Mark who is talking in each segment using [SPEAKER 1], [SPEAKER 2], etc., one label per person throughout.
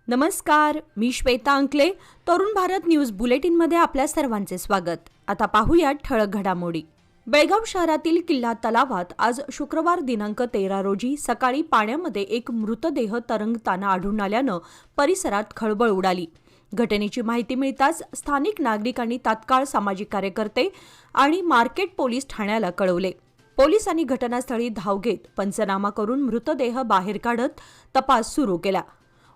[SPEAKER 1] नमस्कार, मी श्वेता अंकले. तरुण भारत न्यूज बुलेटिनमध्ये आपल्या सर्वांचे स्वागत. आता पाहूयात ठळक घडामोडी. बेळगाव शहरातील किल्ला तलावात आज शुक्रवार दिनांक 13 रोजी सकाळी पाण्यामध्ये एक मृतदेह तरंगताना आढळून आल्यानं परिसरात खळबळ उडाली. घटनेची माहिती मिळताच स्थानिक नागरिकांनी तात्काळ सामाजिक कार्यकर्ते आणि मार्केट पोलीस ठाण्याला कळवले. पोलिसांनी घटनास्थळी धाव घेत पंचनामा करून मृतदेह बाहेर काढत तपास सुरू केला.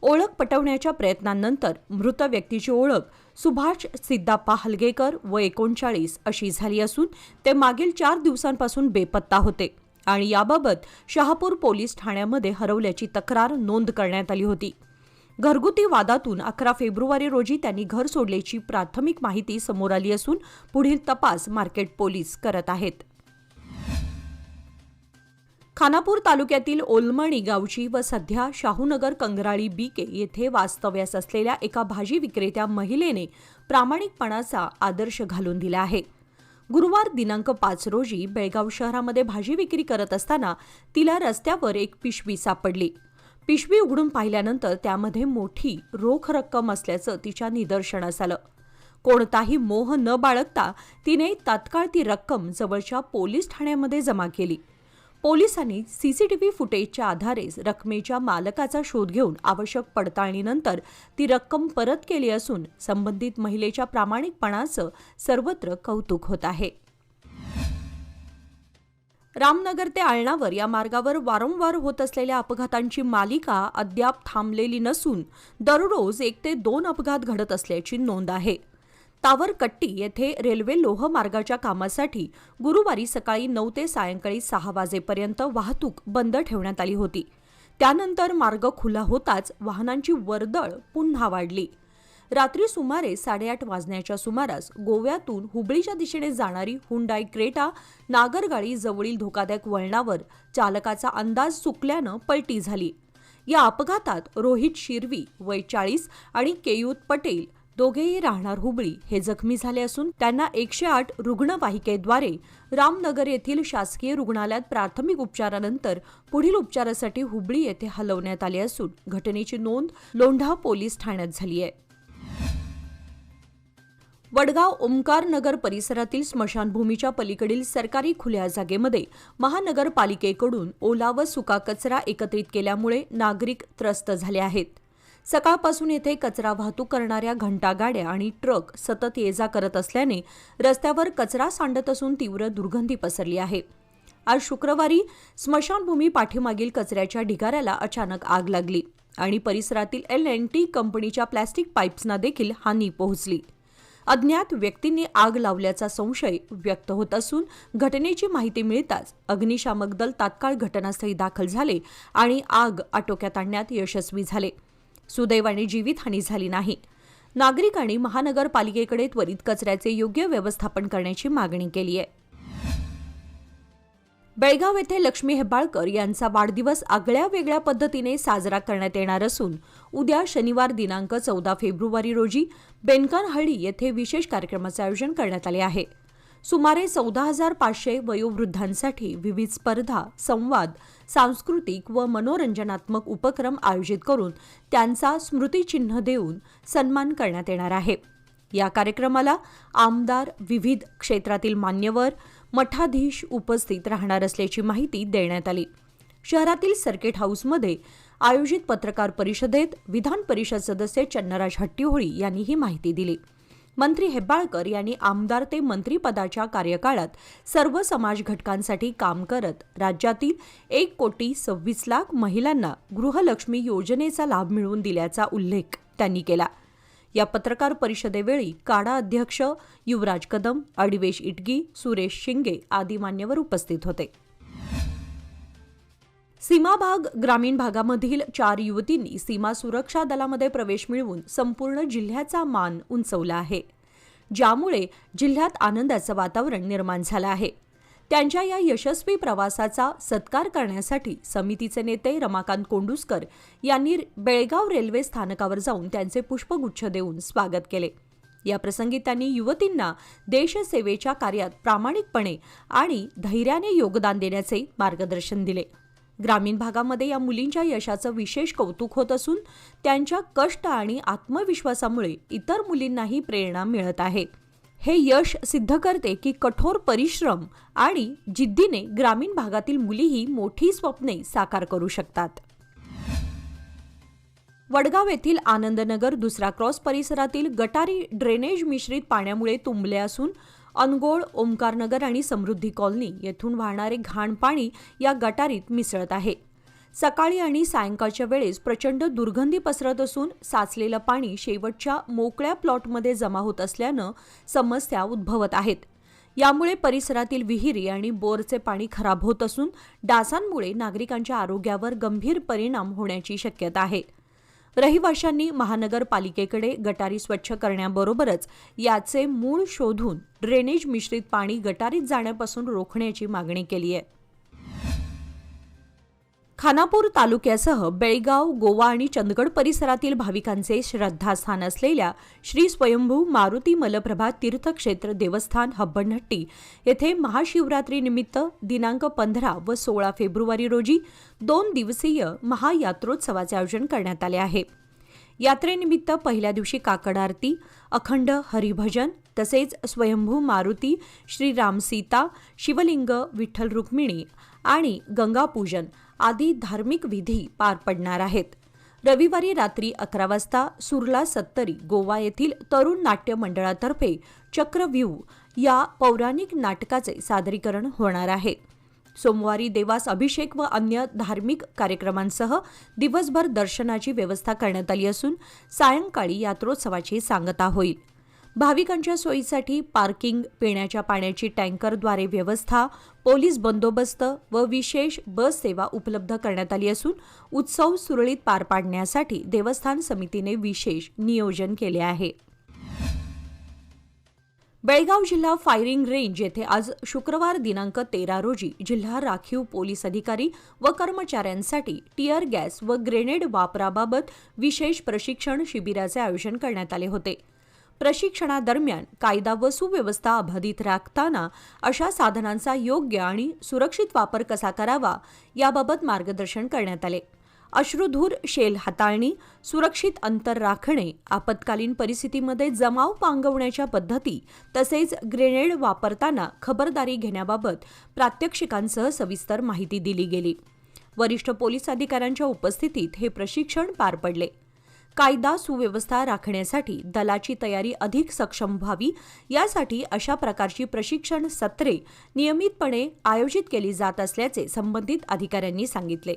[SPEAKER 1] ओळख पटवण्याच्या प्रयत्नांनंतर मृत व्यक्तीची ओळख सुभाष सिद्धाप्पा हलगेकर व 39 अशी झाली असून ते मागील 4 दिवसांपासून बेपत्ता होते आणि याबाबत शहापूर पोलीस ठाण्यामध्ये हरवल्याची तक्रार नोंद करण्यात आली होती. घरगुती वादातून 11 फेब्रुवारी रोजी त्यांनी घर सोडल्याची प्राथमिक माहिती समोर आली असून पुढील तपास मार्केट पोलीस करत आहेत. खानापूर तालुक्यातील ओलमणी गावची व सध्या शाहूनगर कंगराळी बीके येथे वास्तव्यास असलेल्या एका भाजी विक्रेत्या महिलेने प्रामाणिकपणाचा आदर्श घालून दिला आहे. गुरुवार दिनांक 5 रोजी बेळगाव शहरामध्ये भाजी विक्री करत असताना तिला रस्त्यावर एक पिशवी सापडली. पिशवी उघडून पाहिल्यानंतर त्यामध्ये मोठी रोख रक्कम असल्याचं तिच्या निदर्शनास आलं. कोणताही मोह न बाळगता तिने तात्काळ ती रक्कम जवळच्या पोलीस ठाण्यामध्ये जमा केली. पोलिसांनी सीसीटीव्ही फुटेजच्या आधारे रकमेच्या मालकाचा शोध घेऊन आवश्यक पडताळणीनंतर ती रक्कम परत केली असून संबंधित महिलेच्या प्रामाणिकपणाचं सर्वत्र कौतुक होत आहे. रामनगर ते आळणावर या मार्गावर वारंवार होत असलेल्या अपघातांची मालिका अद्याप थांबलेली नसून दररोज 1 ते 2 अपघात घडत असल्याची नोंद आहे. तावरकट्टी येथे रेल्वे लोहमार्गाच्या कामासाठी गुरुवारी सकाळी 9 ते सायंकाळी 6 वाजेपर्यंत वाहतूक बंद ठेवण्यात आली होती. त्यानंतर मार्ग खुला होताच वाहनांची वर्दळ पुन्हा वाढली. रात्री सुमारे 8:30 वाजण्याच्या सुमारास गोव्यातून हुबळीच्या दिशेने जाणारी हुंडाई क्रेटा नागरगाळी जवळील धोकादायक वळणावर चालकाचा अंदाज चुकल्यानं पलटी झाली. या अपघातात रोहित शिरवी वय 40 आणि केयूत पटेल दोघेही राहणार हुबळी हे जखमी झाले असून त्यांना 108 रुग्णवाहिकेद्वारे रामनगर येथील शासकीय रुग्णालयात प्राथमिक उपचारानंतर पुढील उपचारासाठी हुबळी येथे हलवण्यात आले असून घटनेची नोंद लोंढा पोलीस ठाण्यात झाली आहे. वडगाव ओमकारनगर परिसरातील स्मशानभूमीच्या पलीकडील सरकारी खुल्या जागेमध्ये महानगरपालिकेकडून ओला व सुका कचरा एकत्रित केल्यामुळे नागरिक त्रस्त झाले आहेत. सकाळपासून येथे कचरा वाहतूक करणाऱ्या घंटागाड्या आणि ट्रक सतत ये जा करत असल्याने रस्त्यावर कचरा सांडत असून तीव्र दुर्गंधी पसरली आहे. आज शुक्रवारी स्मशानभूमी पाठीमागील कचऱ्याच्या ढिगाऱ्याला अचानक आग लागली आणि परिसरातील L&T कंपनीच्या प्लॅस्टिक पाईप्सना देखील हानी पोहोचली. अज्ञात व्यक्तींनी आग लावल्याचा संशय व्यक्त होत असून घटनेची माहिती मिळताच अग्निशामक दल तात्काळ घटनास्थळी दाखल झाले आणि आग आटोक्यात आणण्यात यशस्वी झाले. सुदैवाने जीवितहानी झाली नाही. नागरिकांनी महानगरपालिकेकडे त्वरित कचऱ्याचे योग्य व्यवस्थापन करण्याची मागणी केली आहे. बेळगाव येथे लक्ष्मी हेब्बाळकर यांचा वाढदिवस आगळ्या वेगळ्या पद्धतीने साजरा करण्यात येणार असून उद्या शनिवार दिनांक 14 फेब्रुवारी रोजी बेनकानहळ्ळी येथे विशेष कार्यक्रमाचे आयोजन करण्यात आले आहे. सुमारे 14,500 वयोवृद्धांसाठी विविध स्पर्धा, संवाद, सांस्कृतिक व मनोरंजनात्मक उपक्रम आयोजित करून त्यांचा स्मृतिचिन्ह देऊन सन्मान करण्यात येणार आहे. या कार्यक्रमाला आमदार, विविध क्षेत्रातील मान्यवर, मठाधीश उपस्थित राहणार असल्याची माहिती देण्यात आली. शहरातील सर्किट हाऊसमध्ये आयोजित पत्रकार परिषदेत विधान परिषद सदस्य चन्नराज हट्टीहोळी यांनी ही माहिती दिली. मंत्री हेब्बाळकर यांनी आमदार ते मंत्रिपदाच्या कार्यकाळात सर्व समाज घटकांसाठी काम करत राज्यातील 1,26,00,000 महिलांना गृहलक्ष्मी योजनेचा लाभ मिळवून दिल्याचा उल्लेख त्यांनी केला. या पत्रकार परिषदेवेळी काडा अध्यक्ष युवराज कदम, अडिवेश इटगी, सुरेश शिंगे आदी मान्यवर उपस्थित होते. सीमाभाग ग्रामीण भागामधील 4 युवतींनी सीमा सुरक्षा दलामध्ये प्रवेश मिळवून संपूर्ण जिल्ह्याचा मान उंचवला आहे, ज्यामुळे जिल्ह्यात आनंदाचं वातावरण निर्माण झालं आहे. त्यांच्या या यशस्वी प्रवासाचा सत्कार करण्यासाठी समितीचे नेते रमाकांत कोंडुस्कर यांनी बेळगाव रेल्वे स्थानकावर जाऊन त्यांचे पुष्पगुच्छ देऊन स्वागत केले. याप्रसंगी त्यांनी युवतींना देशसेवेच्या कार्यात प्रामाणिकपणे आणि धैर्याने योगदान देण्याचे मार्गदर्शन दिले. ग्रामीण भागामध्ये या मुलींच्या यशाचं विशेष कौतुक होत असून त्यांच्या कष्ट आणि आत्मविश्वासामुळे इतर मुलींनाही प्रेरणा मिळत आहे. हे यश सिद्ध करते की कठोर परिश्रम आणि जिद्दीने ग्रामीण भागातील मुलीही मोठी स्वप्ने साकार करू शकतात. वडगाव येथील आनंदनगर दुसरा क्रॉस परिसरातील गटारी ड्रेनेज मिश्रित पाण्यामुळे तुंबले असून अनगोळ, ओमकारनगर आणि समृद्धी कॉलनी येथून वाहणारे घाण पाणी या गटारीत मिसळत आहे. सकाळी आणि सायंकाळच्या वेळेस प्रचंड दुर्गंधी पसरत असून साचलेलं पाणी शेवटच्या मोकळ्या प्लॉटमध्ये जमा होत असल्यानं समस्या उद्भवत आहेत. यामुळे परिसरातील विहिरी आणि बोरचे पाणी खराब होत असून डासांमुळे नागरिकांच्या आरोग्यावर गंभीर परिणाम होण्याची शक्यता आहे. रहिवाशांनी महानगरपालिकेकडे गटारी स्वच्छ करण्याबरोबरच याचे मूळ शोधून ड्रेनेज मिश्रित पाणी गटारीत जाण्यापासून रोखण्याची मागणी केली आहे. खानापूर तालुक्यासह बेळगाव, गोवा आणि चंदगड परिसरातील भाविकांचे श्रद्धास्थान असलेल्या श्री स्वयंभू मारुती मलप्रभा तीर्थक्षेत्र देवस्थान हब्बनहट्टी येथे महाशिवरात्रीनिमित्त दिनांक 15 व 16 फेब्रुवारी रोजी 2 दिवसीय महायात्रोत्सवाचे आयोजन करण्यात आले आहे. यात्रेनिमित्त पहिल्या दिवशी काकड आरती, अखंड हरिभजन तसेच स्वयंभू मारुती, श्रीराम सीता, शिवलिंग, विठ्ठल रुक्मिणी आणि गंगापूजन आदी धार्मिक विधी पार पडणार आहेत. रविवारी रात्री 11 वाजता सुरला सत्तरी गोवा येथील तरुण नाट्य मंडळातर्फे चक्रव्यूह या पौराणिक नाटकाचे सादरीकरण होणार आहे. सोमवारी देवास अभिषेक व अन्य धार्मिक कार्यक्रमांसह दिवसभर दर्शनाची व्यवस्था करण्यात आली असून सायंकाळी यात्रोत्सवाची सांगता होईल. भाविकांच्या सोयीसाठी पार्किंग, पिण्याच्या पाण्याची टँकरद्वारे व्यवस्था, पोलीस बंदोबस्त व विशेष बस सेवा उपलब्ध करण्यात आली असून उत्सव सुरळीत पार पाडण्यासाठी देवस्थान समितीने विशेष नियोजन केले आहे. बेळगाव जिल्हा फायरिंग रेंज येथे आज शुक्रवार दिनांक 13 रोजी जिल्हा राखीव पोलीस अधिकारी व कर्मचाऱ्यांसाठी टियर गॅस व ग्रेनेड वापराबाबत विशेष प्रशिक्षण शिबिराचे आयोजन करण्यात आले होते. प्रशिक्षणादरम्यान कायदा व सुव्यवस्था अबाधित राखताना अशा साधनांचा योग्य आणि सुरक्षित वापर कसा करावा याबाबत मार्गदर्शन करण्यात आले. अश्रुधूर शेल हाताळणी, सुरक्षित अंतर राखणे, आपत्कालीन परिस्थितीमध्ये जमाव पांगवण्याच्या पद्धती तसेच ग्रेनेड वापरताना खबरदारी घेण्याबाबत प्रात्यक्षिकांसह सविस्तर माहिती दिली गेली. वरिष्ठ पोलीस अधिकाऱ्यांच्या उपस्थितीत हे प्रशिक्षण पार पडले. कायदा सुव्यवस्था राखण्यासाठी दलाची तयारी अधिक सक्षम व्हावी यासाठी अशा प्रकारची प्रशिक्षण सत्रे नियमितपणे आयोजित केली जात असल्याचे संबंधित अधिकाऱ्यांनी सांगितले.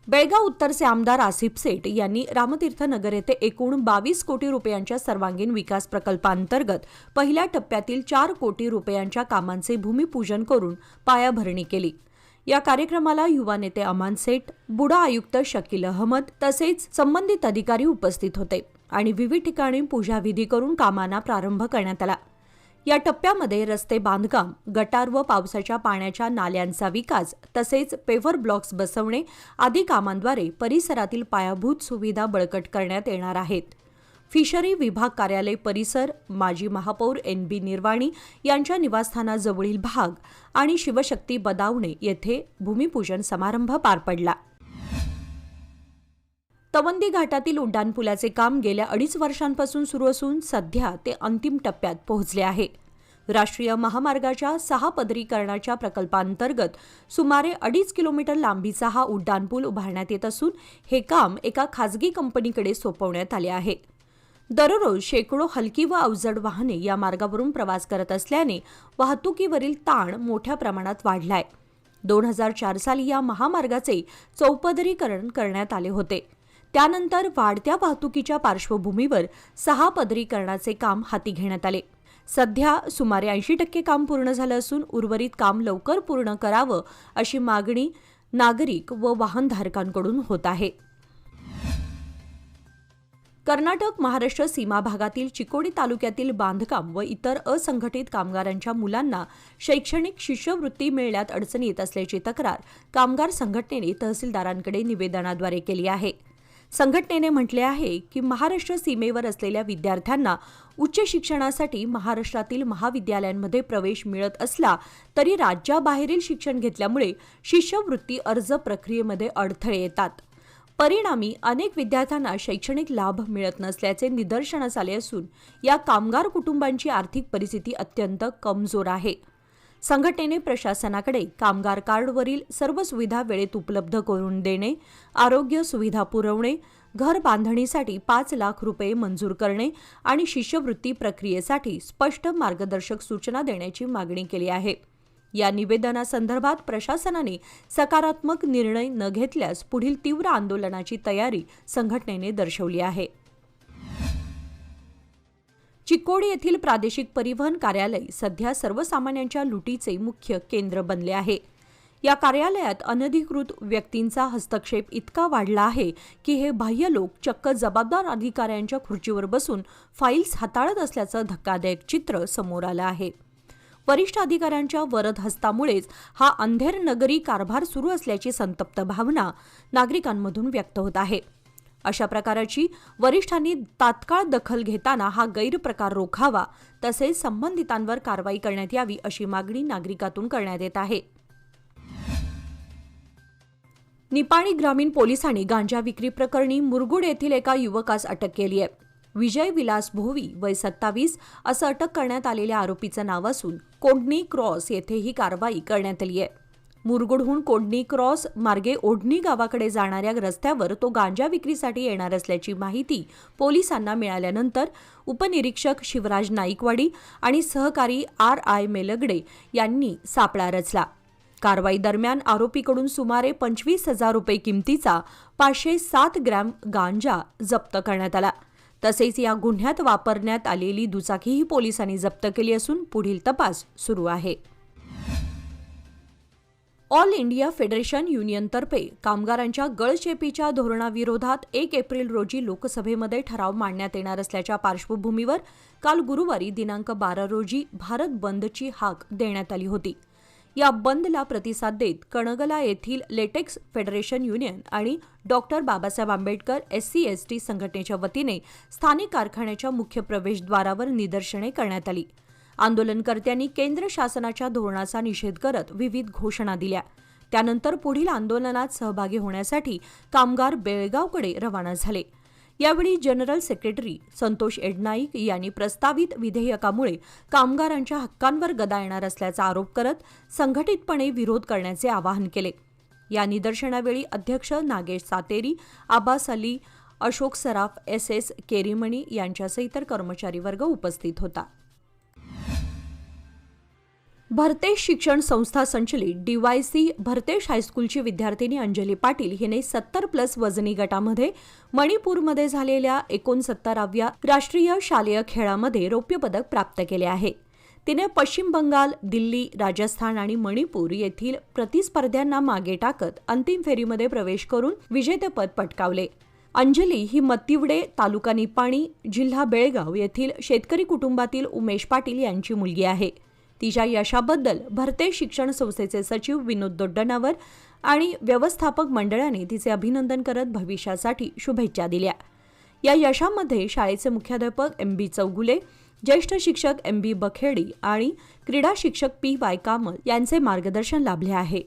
[SPEAKER 1] बेळगाव उत्तरचे आमदार आसिफ सेठ यांनी रामतीर्थ नगर येथे एकूण 22 कोटी रुपयांच्या सर्वांगीण विकास प्रकल्पांतर्गत पहिल्या टप्प्यातील 4 कोटी रुपयांच्या कामांचे भूमिपूजन करून पायाभरणी केली. या कार्यक्रमाला युवा नेते अमान सेठ, बुडा आयुक्त शकील अहमद तसेच संबंधित अधिकारी उपस्थित होते आणि विविध ठिकाणी पूजाविधी करून कामांना प्रारंभ करण्यात आला. या टप्प्यामध्ये रस्ते बांधकाम, गटार व पावसाच्या पाण्याच्या नाल्यांचा विकास तसेच पेव्हर ब्लॉक्स बसवणे आदी कामांद्वारे परिसरातील पायाभूत सुविधा बळकट करण्यात येणार आहेत. फिशरी विभाग कार्यालय परिसर, माजी महापौर NB निर्वाणी यांच्या निवासस्थानाजवळील भाग आणि शिवशक्ती बदावणे येथे भूमिपूजन समारंभ पार पडला. तवंदी घाटातील उड्डाणपुलाचे काम गेल्या 2.5 वर्षांपासून सुरू असून सध्या ते अंतिम टप्प्यात पोहोचले आहे. राष्ट्रीय महामार्गाच्या 6 पदरीकरणाच्या प्रकल्पांतर्गत सुमारे 2.5 किलोमीटर लांबीचा हा उड्डाणपूल उभारण्यात येत असून हे काम एका खासगी कंपनीकडे सोपवण्यात आले आहे. दररोज शेकडो हलकी व अवजड वाहने या मार्गावरून प्रवास करत असल्याने वाहतुकीवरील ताण मोठ्या प्रमाणात वाढलाय. 2004 साली या महामार्गाचे चौपदरीकरण करण्यात आले होते. त्यानंतर वाढत्या वाहतुकीच्या पार्श्वभूमीवर 6 पदरीकरणाचे काम हाती घेण्यात आले. सध्या सुमारे 80% काम पूर्ण झालं असून उर्वरित काम लवकर पूर्ण करावं अशी मागणी नागरिक व वाहनधारकांकडून होत आहे. कर्नाटक महाराष्ट्र सीमा भागातील चिकोडी तालुक्यातील बांधकाम व इतर असंघटित कामगारांच्या मुलांना शैक्षणिक शिष्यवृत्ती मिळण्यात अडचणी येत असल्याची तक्रार कामगार संघटनेने तहसीलदारांकडे निवेदनाद्वारे केली आहे. संघटनेने म्हटले आहे की महाराष्ट्र सीमेवर असलेल्या विद्यार्थ्यांना उच्च शिक्षणासाठी महाराष्ट्रातील महाविद्यालयांमध्ये प्रवेश मिळत असला तरी राज्याबाहेरील शिक्षण घेतल्यामुळे शिष्यवृत्ती अर्ज प्रक्रियेमध्ये अडथळे येतात. परिणामी अनेक विद्यार्थ्यांना शैक्षणिक लाभ मिळत नसल्याचे निदर्शनास आले असून या कामगार कुटुंबांची आर्थिक परिस्थिती अत्यंत कमजोर आहे. संघटनेने प्रशासनाकडे कामगार कार्डवरील सर्व सुविधा वेळेत उपलब्ध करून देणे, आरोग्य सुविधा पुरवणे, घर बांधणीसाठी 5 लाख रुपये मंजूर करणे आणि शिष्यवृत्ती प्रक्रियेसाठी स्पष्ट मार्गदर्शक सूचना देण्याची मागणी केली आहे. या निवेदनासंदर्भात प्रशासनाने सकारात्मक निर्णय न घेतल्यास पुढील तीव्र आंदोलनाची तयारी संघटनेने दर्शवली आहे. चिक्कोडी येथील प्रादेशिक परिवहन कार्यालय सध्या सर्वसामान्यांच्या लुटीचे मुख्य केंद्र बनले आहे. या कार्यालयात अनधिकृत व्यक्तींचा हस्तक्षेप इतका वाढला आहे की हे बाह्य लोक चक्क जबाबदार अधिकाऱ्यांच्या खुर्चीवर बसून फाईल्स हाताळत असल्याचं धक्कादायक चित्र समोर आलं आहे. वरिष्ठ अधिकाऱ्यांच्या वरद हस्तामुळेच हा अंधेर नगरी कारभार सुरू असल्याची संतप्त भावना नागरिकांमधून व्यक्त होत आहे. अशा प्रकाराची वरिष्ठांनी तात्काळ दखल घेताना हा गैरप्रकार रोखावा तसेच संबंधितांवर कारवाई करण्यात यावी अशी मागणी नागरिकातून करण्यात येत आहे. निपाणी ग्रामीण पोलिसांनी गांजा विक्री प्रकरणी मुरगुड येथील एका युवकास अटक केली आहे. विजय विलास भोवी वय 27 असं अटक करण्यात आलेल्या आरोपीचं नाव असून कोडणी क्रॉस येथे ही कारवाई करण्यात आली आहे. मुरगुडहून कोडणी क्रॉस मार्गे ओढणी गावाकडे जाणाऱ्या रस्त्यावर तो गांजा विक्रीसाठी येणार असल्याची माहिती पोलिसांना मिळाल्यानंतर उपनिरीक्षक शिवराज नाईकवाडी आणि सहकारी RI मेलगडे यांनी सापळा रचला. कारवाई दरम्यान आरोपीकडून सुमारे 25,000 रुपये किमतीचा 507 ग्रॅम गांजा जप्त करण्यात आला. तसेच या गुन्ह्यात वापरण्यात आलेली दुचाकीही पोलिसांनी जप्त केली असून पुढील तपास सुरू आहे. ऑल इंडिया फेडरेशन युनियनतर्फे कामगारांच्या गळचेपीच्या धोरणाविरोधात 1 एप्रिल रोजी लोकसभेमध्ये ठराव मांडण्यात येणार असल्याच्या पार्श्वभूमीवर काल गुरुवारी दिनांक 12 रोजी भारत बंदची हाक देण्यात आली होती. या बंदला प्रतिसाद देत कणगला येथील लेटेक्स फेडरेशन युनियन आणि डॉक्टर बाबासाहेब आंबेडकर SC/ST संघटनेच्या वतीने स्थानिक कारखान्याच्या मुख्य प्रवेशद्वारावर निदर्शने करण्यात आली. आंदोलनकर्त्यांनी केंद्र शासनाच्या धोरणाचा निषेध करत विविध घोषणा दिल्या. त्यानंतर पुढील आंदोलनात सहभागी होण्यासाठी कामगार बेळगावकडे रवाना झाले. यावेळी जनरल सेक्रेटरी संतोष एडनाईक यांनी प्रस्तावित विधेयकामुळे कामगारांच्या हक्कांवर गदा येणार असल्याचा आरोप करत संघटितपणे विरोध करण्याचे आवाहन केले. या निदर्शनावेळी अध्यक्ष नागेश सातेरी, आबास अली, अशोक सराफ, SS केरीमणी यांच्यासह इतर कर्मचारी वर्ग उपस्थित होता. भरतेश शिक्षण संस्था संचलित DYC भरतेश हायस्कूलची विद्यार्थिनी अंजली पाटील हिने 70+ वजनी गटामध्ये मणिपूरमध्ये झालेल्या 69व्या राष्ट्रीय शालेय खेळामध्ये रौप्य पदक प्राप्त केले आहे. तिने पश्चिम बंगाल, दिल्ली, राजस्थान आणि मणिपूर येथील प्रतिस्पर्ध्यांना मागे टाकत अंतिम फेरीमध्ये प्रवेश करून विजेतेपद पटकावले. अंजली ही मतिवडे, तालुका निपाणी, जिल्हा बेळगाव येथील शेतकरी कुटुंबातील उमेश पाटील यांची मुलगी आहे. तिच्या यशाबद्दल भरतेश शिक्षण संस्थेचे सचिव विनोद दोड्डनावर आणि व्यवस्थापक मंडळाने तिचे अभिनंदन करत भविष्यासाठी शुभेच्छा दिल्या. या यशामध्ये शाळेचे मुख्याध्यापक MB चौगुले, ज्येष्ठ शिक्षक MB बखेडी आणि क्रीडा शिक्षक PY कामल यांचे मार्गदर्शन लाभले आहे.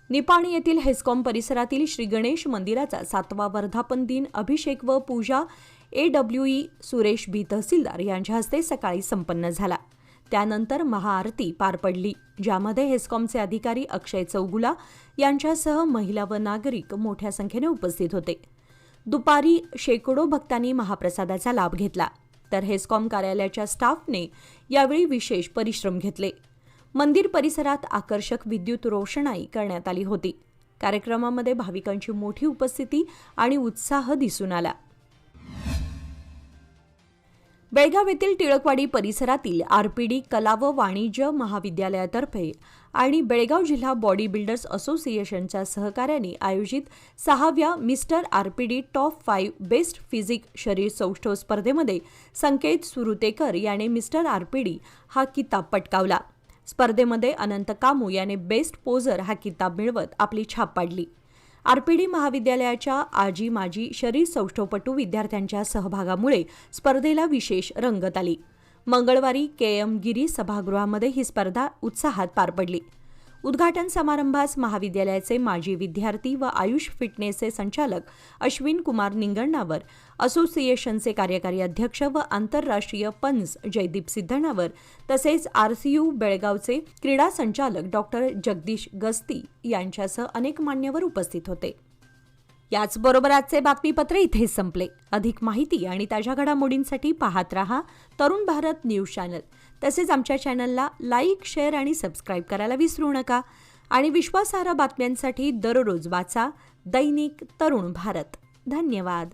[SPEAKER 1] निपाणी येथील हेस्कॉम परिसरातील श्री गणेश मंदिराचा 7वा वर्धापन दिन अभिषेक व पूजा AWE सुरेश B तहसीलदार यांच्या हस्ते सकाळी संपन्न झाला. त्यानंतर महाआरती पार पडली, ज्यामध्ये हेस्कॉमचे अधिकारी अक्षय चौगुला यांच्यासह महिला व नागरिक मोठ्या संख्येने उपस्थित होते. दुपारी शेकडो भक्तांनी महाप्रसादाचा लाभ घेतला, तर हेस्कॉम कार्यालयाच्या स्टाफने यावेळी विशेष परिश्रम घेतले. मंदिर परिसरात आकर्षक विद्युत रोषणाई करण्यात आली होती. कार्यक्रमामध्ये भाविकांची मोठी उपस्थिती आणि उत्साह दिसून आला. बेळगाव येथील टिळकवाडी परिसरातील RPD कला व वाणिज्य महाविद्यालयातर्फे आणि बेळगाव जिल्हा बॉडी बिल्डर्स असोसिएशनच्या सहकार्याने आयोजित 6व्या Mister RPD top 5 best physique शरीर सौष्ठव स्पर्धेमध्ये संकेत सुरुतेकर याने मिस्टर RPD हा किताब पटकावला. स्पर्धेमध्ये अनंत कामू याने बेस्ट पोजर हा किताब मिळवत आपली छाप पाडली. आरपीडी महाविद्यालयाच्या आजी माजी शरीर सौष्ठवपटू विद्यार्थ्यांच्या सहभागामुळे स्पर्धेला विशेष रंगत आली. मंगळवारी केएम गिरी सभागृहामध्ये ही स्पर्धा उत्साहात पार पडली. उद्घाटन समारंभास महाविद्यालयाचे माजी विद्यार्थी व आयुष फिटनेसचे संचालक अश्विन कुमार निंगण्णावर, असोसिएशनचे कार्यकारी अध्यक्ष व आंतरराष्ट्रीय पंच जयदीप सिद्धनावर तसेच आरसीयू बेळगावचे क्रीडा संचालक डॉक्टर जगदीश गस्ती यांच्यासह अनेक मान्यवर उपस्थित होते. याचबरोबर आजचे बातमीपत्र इथेच संपले. अधिक माहिती आणि ताज्या घडामोडींसाठी पाहत रहा तरुण भारत न्यूज चॅनल. तसेच आमच्या चॅनलला लाईक, शेअर आणि सबस्क्राईब करायला विसरू नका. आणि विश्वासार्ह बातम्यांसाठी दररोज वाचा दैनिक तरुण भारत. धन्यवाद.